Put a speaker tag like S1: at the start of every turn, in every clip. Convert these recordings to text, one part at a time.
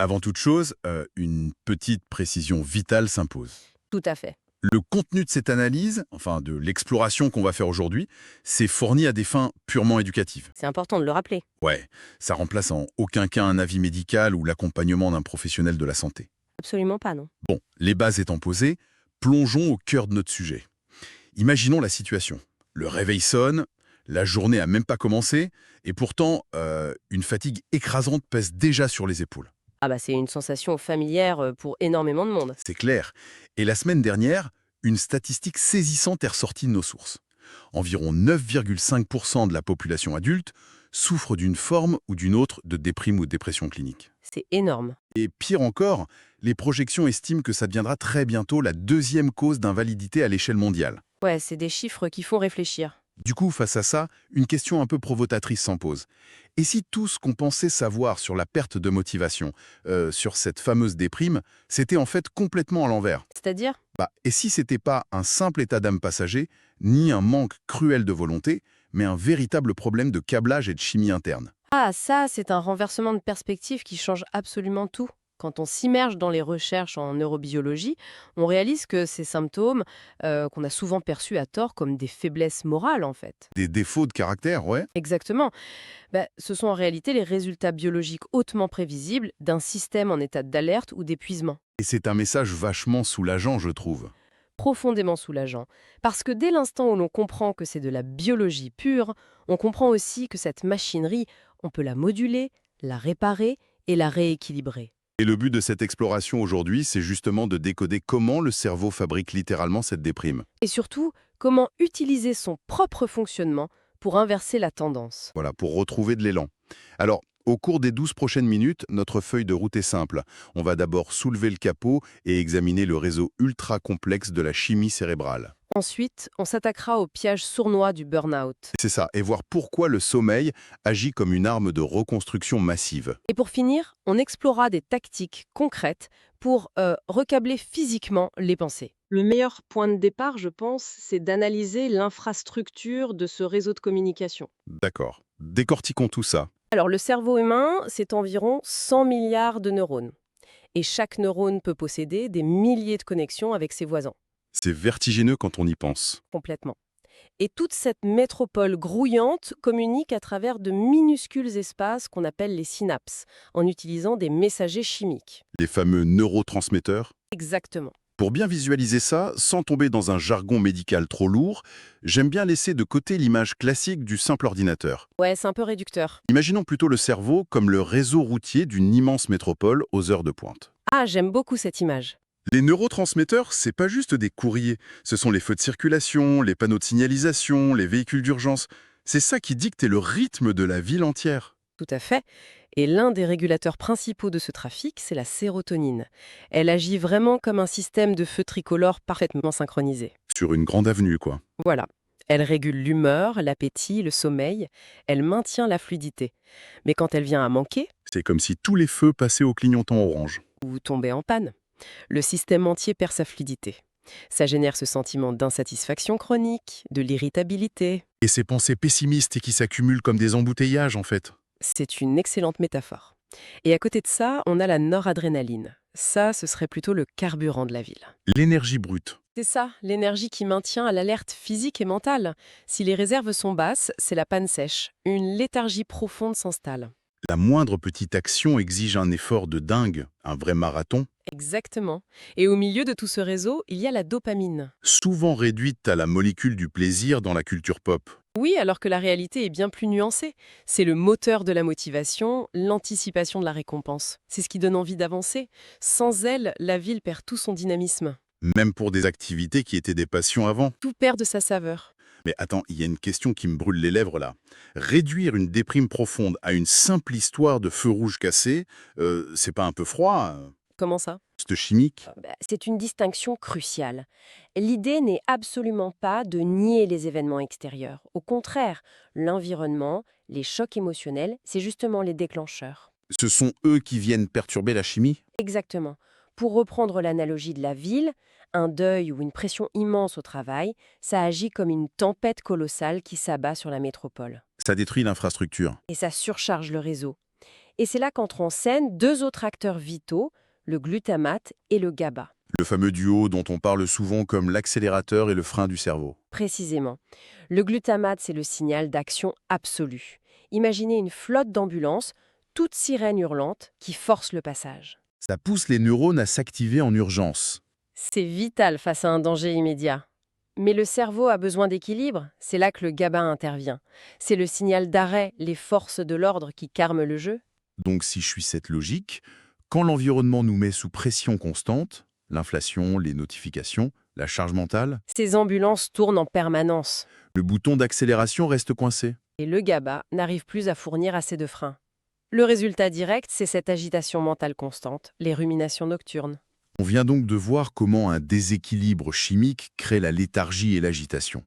S1: Avant toute chose, une petite précision vitale s'impose.
S2: Tout à fait.
S1: Le contenu de cette analyse, enfin de l'exploration qu'on va faire aujourd'hui, c'est fourni à des fins purement éducatives.
S2: C'est important de le rappeler.
S1: Ouais, ça remplace en aucun cas un avis médical ou l'accompagnement d'un professionnel de la santé.
S2: Absolument pas, non.
S1: Bon, les bases étant posées, plongeons au cœur de notre sujet. Imaginons la situation. Le réveil sonne, la journée a même pas commencé, et pourtant, une fatigue écrasante pèse déjà sur les épaules.
S2: Ah bah c'est une sensation familière pour énormément de monde.
S1: C'est clair. Et la semaine dernière, une statistique saisissante est ressortie de nos sources. Environ 9,5% de la population adulte souffre d'une forme ou d'une autre de déprime ou de dépression clinique.
S2: C'est énorme.
S1: Et pire encore, les projections estiment que ça deviendra très bientôt la deuxième cause d'invalidité à l'échelle mondiale.
S2: Ouais, c'est des chiffres qui font réfléchir.
S1: Du coup, face à ça, une question un peu provocatrice s'en pose. Et si tout ce qu'on pensait savoir sur la perte de motivation, sur cette fameuse déprime, c'était en fait complètement à l'envers?
S2: C'est-à-dire?
S1: Et si c'était pas un simple état d'âme passager, ni un manque cruel de volonté, mais un véritable problème de câblage et de chimie interne?
S2: Ah, ça, c'est un renversement de perspective qui change absolument tout. Quand on s'immerge dans les recherches en neurobiologie, on réalise que ces symptômes, qu'on a souvent perçus à tort comme des faiblesses morales, en fait.
S1: Des défauts de caractère, ouais.
S2: Exactement. Ce sont en réalité les résultats biologiques hautement prévisibles d'un système en état d'alerte ou d'épuisement.
S1: Et c'est un message vachement soulageant, je trouve.
S2: Profondément soulageant. Parce que dès l'instant où l'on comprend que c'est de la biologie pure, on comprend aussi que cette machinerie, on peut la moduler, la réparer et la rééquilibrer.
S1: Et le but de cette exploration aujourd'hui, c'est justement de décoder comment le cerveau fabrique littéralement cette déprime.
S2: Et surtout, comment utiliser son propre fonctionnement pour inverser la tendance.
S1: Voilà, pour retrouver de l'élan. Alors, au cours des 12 prochaines minutes, notre feuille de route est simple. On va d'abord soulever le capot et examiner le réseau ultra complexe de la chimie cérébrale.
S2: Ensuite, on s'attaquera au piège sournois du burn-out.
S1: C'est ça, et voir pourquoi le sommeil agit comme une arme de reconstruction massive.
S2: Et pour finir, on explorera des tactiques concrètes pour recabler physiquement les pensées. Le meilleur point de départ, je pense, c'est d'analyser l'infrastructure de ce réseau de communication.
S1: D'accord. Décortiquons tout ça.
S2: Alors, le cerveau humain, c'est environ 100 milliards de neurones. Et chaque neurone peut posséder des milliers de connexions avec ses voisins.
S1: C'est vertigineux quand on y pense.
S2: Complètement. Et toute cette métropole grouillante communique à travers de minuscules espaces qu'on appelle les synapses, en utilisant des messagers chimiques.
S1: Les fameux neurotransmetteurs.
S2: Exactement.
S1: Pour bien visualiser ça, sans tomber dans un jargon médical trop lourd, j'aime bien laisser de côté l'image classique du simple ordinateur.
S2: Ouais, c'est un peu réducteur.
S1: Imaginons plutôt le cerveau comme le réseau routier d'une immense métropole aux heures de pointe.
S2: Ah, j'aime beaucoup cette image.
S1: Les neurotransmetteurs, c'est pas juste des courriers, ce sont les feux de circulation, les panneaux de signalisation, les véhicules d'urgence. C'est ça qui dicte le rythme de la ville entière.
S2: Tout à fait. Et l'un des régulateurs principaux de ce trafic, c'est la sérotonine. Elle agit vraiment comme un système de feux tricolores parfaitement synchronisé.
S1: Sur une grande avenue, quoi.
S2: Voilà. Elle régule l'humeur, l'appétit, le sommeil. Elle maintient la fluidité. Mais quand elle vient à manquer,
S1: C'est comme si tous les feux passaient au clignotant orange.
S2: ou tomber en panne, le système entier perd sa fluidité. Ça génère ce sentiment d'insatisfaction chronique, de l'irritabilité.
S1: Et ces pensées pessimistes et qui s'accumulent comme des embouteillages, en fait.
S2: C'est une excellente métaphore. Et à côté de ça, on a la noradrénaline. Ça, ce serait plutôt le carburant de la ville.
S1: L'énergie brute.
S2: C'est ça, l'énergie qui maintient à l'alerte physique et mentale. Si les réserves sont basses, c'est la panne sèche. Une léthargie profonde s'installe.
S1: La moindre petite action exige un effort de dingue, un vrai marathon,
S2: Exactement. Et au milieu de tout ce réseau, il y a la dopamine.
S1: souvent réduite à la molécule du plaisir dans la culture pop.
S2: Oui, alors que la réalité est bien plus nuancée. C'est le moteur de la motivation, l'anticipation de la récompense. C'est ce qui donne envie d'avancer. Sans elle, la ville perd tout son dynamisme.
S1: Même pour des activités qui étaient des passions avant.
S2: Tout perd de sa saveur.
S1: Mais attends, il y a une question qui me brûle les lèvres là. Réduire une déprime profonde à une simple histoire de feu rouge cassé, c'est pas un peu froid?
S2: Comment ça?
S1: C'est chimique?
S2: C'est une distinction cruciale. L'idée n'est absolument pas de nier les événements extérieurs. Au contraire, l'environnement, les chocs émotionnels, c'est justement les déclencheurs.
S1: Ce sont eux qui viennent perturber la chimie?
S2: Exactement. Pour reprendre l'analogie de la ville, un deuil ou une pression immense au travail, ça agit comme une tempête colossale qui s'abat sur la métropole.
S1: Ça détruit l'infrastructure.
S2: Et ça surcharge le réseau. Et c'est là qu'entrent en scène deux autres acteurs vitaux, le glutamate et le GABA.
S1: Le fameux duo dont on parle souvent comme l'accélérateur et le frein du cerveau.
S2: Précisément. Le glutamate, c'est le signal d'action absolue. Imaginez une flotte d'ambulances, toutes sirènes hurlantes, qui forcent le passage.
S1: Ça pousse les neurones à s'activer en urgence.
S2: C'est vital face à un danger immédiat. Mais le cerveau a besoin d'équilibre, c'est là que le GABA intervient. C'est le signal d'arrêt, les forces de l'ordre qui calment le jeu.
S1: Donc si je suis cette logique, quand l'environnement nous met sous pression constante, l'inflation, les notifications, la charge mentale,
S2: Ces ambulances tournent en permanence.
S1: le bouton d'accélération reste coincé.
S2: Et le GABA n'arrive plus à fournir assez de freins. Le résultat direct, c'est cette agitation mentale constante, les ruminations nocturnes.
S1: On vient donc de voir comment un déséquilibre chimique crée la léthargie et l'agitation.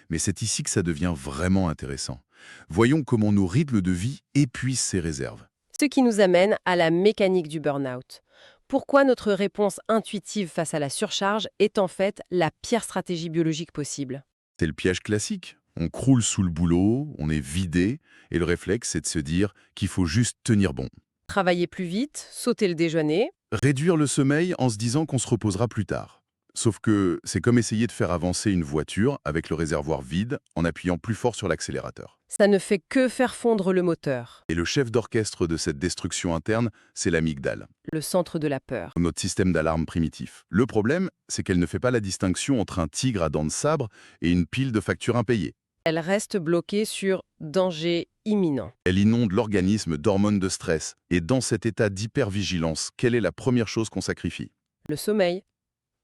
S1: Mais c'est ici que ça devient vraiment intéressant. Voyons comment nos rythmes de vie épuisent ces réserves.
S2: Ce qui nous amène à la mécanique du burn-out. Pourquoi notre réponse intuitive face à la surcharge est en fait la pire stratégie biologique possible?
S1: C'est le piège classique. On croule sous le boulot, on est vidé, et le réflexe, c'est de se dire qu'il faut juste tenir bon.
S2: Travailler plus vite, sauter le déjeuner.
S1: Réduire le sommeil en se disant qu'on se reposera plus tard. Sauf que c'est comme essayer de faire avancer une voiture avec le réservoir vide en appuyant plus fort sur l'accélérateur.
S2: Ça ne fait que faire fondre le moteur,
S1: Et le chef d'orchestre de cette destruction interne, c'est l'amygdale,
S2: le centre de la peur.
S1: notre système d'alarme primitif. Le problème, c'est qu'elle ne fait pas la distinction entre un tigre à dents de sabre et une pile de factures impayées.
S2: Elle reste bloquée sur danger imminent.
S1: Elle inonde l'organisme d'hormones de stress. Et dans cet état d'hypervigilance, quelle est la première chose qu'on sacrifie?
S2: Le sommeil.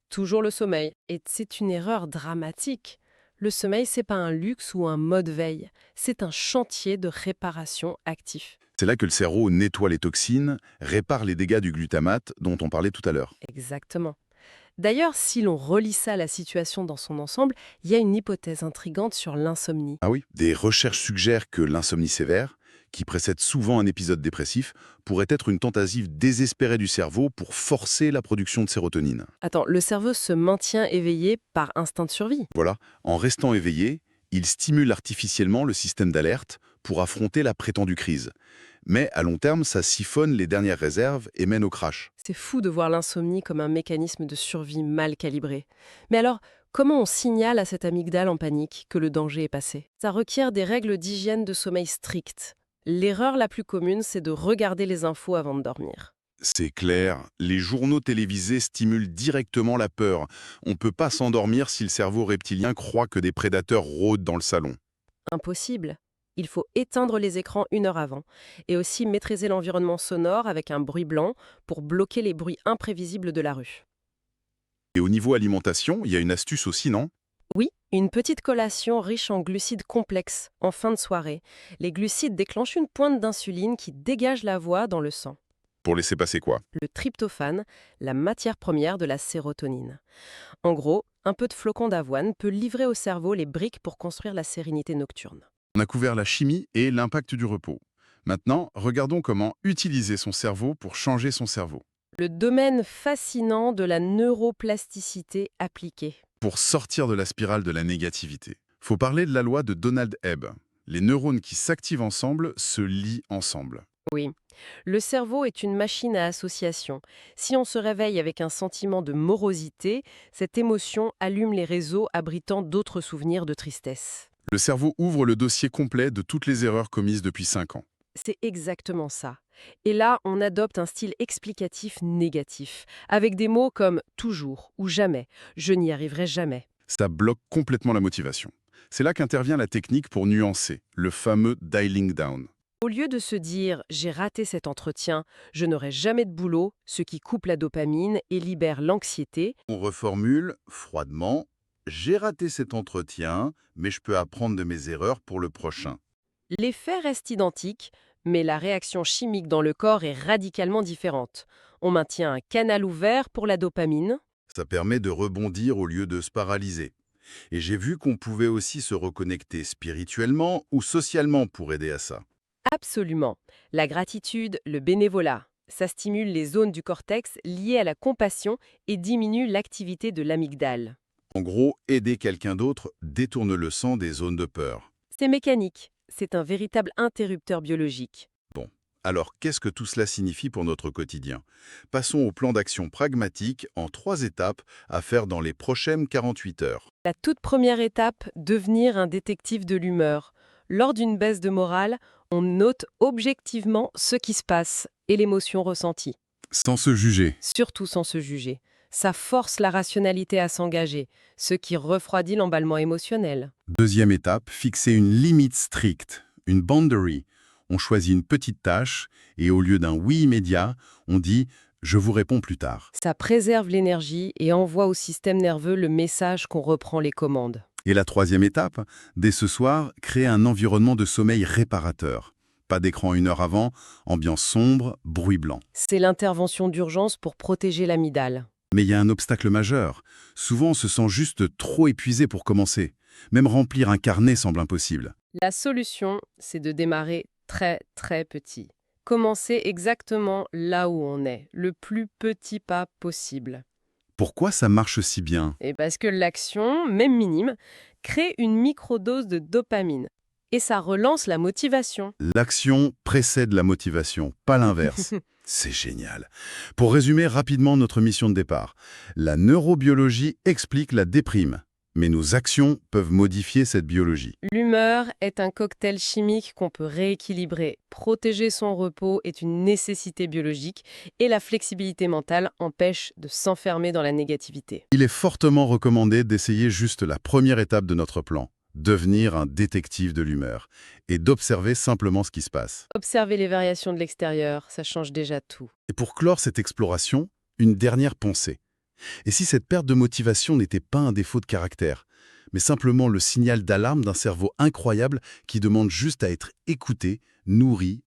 S2: Toujours le sommeil. Et c'est une erreur dramatique. Le sommeil, c'est pas un luxe ou un mode veille. C'est un chantier de réparation actif.
S1: C'est là que le cerveau nettoie les toxines, répare les dégâts du glutamate dont on parlait tout à l'heure.
S2: Exactement. D'ailleurs, si l'on relie ça à la situation dans son ensemble, il y a une hypothèse intrigante sur l'insomnie.
S1: Ah oui? Des recherches suggèrent que l'insomnie sévère, qui précède souvent un épisode dépressif, pourrait être une tentative désespérée du cerveau pour forcer la production de sérotonine.
S2: Attends, le cerveau se maintient éveillé par instinct de survie.
S1: Voilà, en restant éveillé, il stimule artificiellement le système d'alerte pour affronter la prétendue crise. Mais à long terme, ça siphonne les dernières réserves et mène au crash.
S2: C'est fou de voir l'insomnie comme un mécanisme de survie mal calibré. Mais alors, comment on signale à cette amygdale en panique que le danger est passé? Ça requiert des règles d'hygiène de sommeil strictes. L'erreur la plus commune, c'est de regarder les infos avant de dormir.
S1: C'est clair, les journaux télévisés stimulent directement la peur. On ne peut pas s'endormir si le cerveau reptilien croit que des prédateurs rôdent dans le salon.
S2: Impossible. Il faut éteindre les écrans 1 heure avant et aussi maîtriser l'environnement sonore avec un bruit blanc pour bloquer les bruits imprévisibles de la rue.
S1: Et au niveau alimentation, il y a une astuce aussi, non?
S2: Oui, une petite collation riche en glucides complexes en fin de soirée. Les glucides déclenchent une pointe d'insuline qui dégage la voie dans le sang.
S1: Pour laisser passer quoi?
S2: Le tryptophane, la matière première de la sérotonine. En gros, un peu de flocon d'avoine peut livrer au cerveau les briques pour construire la sérénité nocturne.
S1: On a couvert la chimie et l'impact du repos. Maintenant, regardons comment utiliser son cerveau pour changer son cerveau.
S2: Le domaine fascinant de la neuroplasticité appliquée.
S1: Pour sortir de la spirale de la négativité, faut parler de la loi de Donald Hebb. Les neurones qui s'activent ensemble se lient ensemble.
S2: Oui. Le cerveau est une machine à association. Si on se réveille avec un sentiment de morosité, cette émotion allume les réseaux abritant d'autres souvenirs de tristesse.
S1: Le cerveau ouvre le dossier complet de toutes les erreurs commises depuis 5 ans.
S2: C'est exactement ça. Et là, on adopte un style explicatif négatif, avec des mots comme toujours ou jamais, je n'y arriverai jamais.
S1: Ça bloque complètement la motivation. C'est là qu'intervient la technique pour nuancer, le fameux dialing down.
S2: Au lieu de se dire j'ai raté cet entretien, je n'aurai jamais de boulot, ce qui coupe la dopamine et libère l'anxiété,
S1: On reformule froidement « J'ai raté cet entretien, mais je peux apprendre de mes erreurs pour le prochain ».
S2: l'effet reste identique, mais la réaction chimique dans le corps est radicalement différente. On maintient un canal ouvert pour la dopamine.
S1: Ça permet de rebondir au lieu de se paralyser. Et j'ai vu qu'on pouvait aussi se reconnecter spirituellement ou socialement pour aider à ça.
S2: Absolument. La gratitude, le bénévolat, ça stimule les zones du cortex liées à la compassion et diminue l'activité de l'amygdale.
S1: En gros, aider quelqu'un d'autre détourne le sang des zones de peur.
S2: C'est mécanique, c'est un véritable interrupteur biologique.
S1: Bon, Alors, qu'est-ce que tout cela signifie pour notre quotidien? Passons au plan d'action pragmatique en 3 étapes à faire dans les prochaines 48 heures.
S2: La toute première étape, devenir un détective de l'humeur. Lors d'une baisse de morale, on note objectivement ce qui se passe et l'émotion ressentie,
S1: Sans se juger.
S2: surtout sans se juger. Ça force la rationalité à s'engager, ce qui refroidit l'emballement émotionnel.
S1: Deuxième étape, fixer une limite stricte, une boundary. On choisit une petite tâche et au lieu d'un oui immédiat, on dit « je vous réponds plus tard ».
S2: Ça préserve l'énergie et envoie au système nerveux le message qu'on reprend les commandes.
S1: Et la troisième étape, dès ce soir, créer un environnement de sommeil réparateur. Pas d'écran 1 heure avant, ambiance sombre, bruit blanc.
S2: C'est l'intervention d'urgence pour protéger l'amygdale.
S1: Mais il y a un obstacle majeur. Souvent, on se sent juste trop épuisé pour commencer. Même remplir un carnet semble impossible.
S2: La solution, c'est de démarrer très très petit. Commencer exactement là où on est, le plus petit pas possible.
S1: Pourquoi ça marche si bien?
S2: Et parce que l'action, même minime, crée une microdose de dopamine. Et ça relance la motivation.
S1: L'action précède la motivation, pas l'inverse. C'est génial. Pour résumer rapidement notre mission de départ, la neurobiologie explique la déprime, mais nos actions peuvent modifier cette biologie.
S2: L'humeur est un cocktail chimique qu'on peut rééquilibrer. Protéger son repos est une nécessité biologique et la flexibilité mentale empêche de s'enfermer dans la négativité.
S1: Il est fortement recommandé d'essayer juste la première étape de notre plan, devenir un détective de l'humeur, et d'observer simplement ce qui se passe.
S2: Observer les variations de l'extérieur, ça change déjà tout.
S1: Et pour clore cette exploration, une dernière pensée. Et si cette perte de motivation n'était pas un défaut de caractère, mais simplement le signal d'alarme d'un cerveau incroyable qui demande juste à être écouté, nourri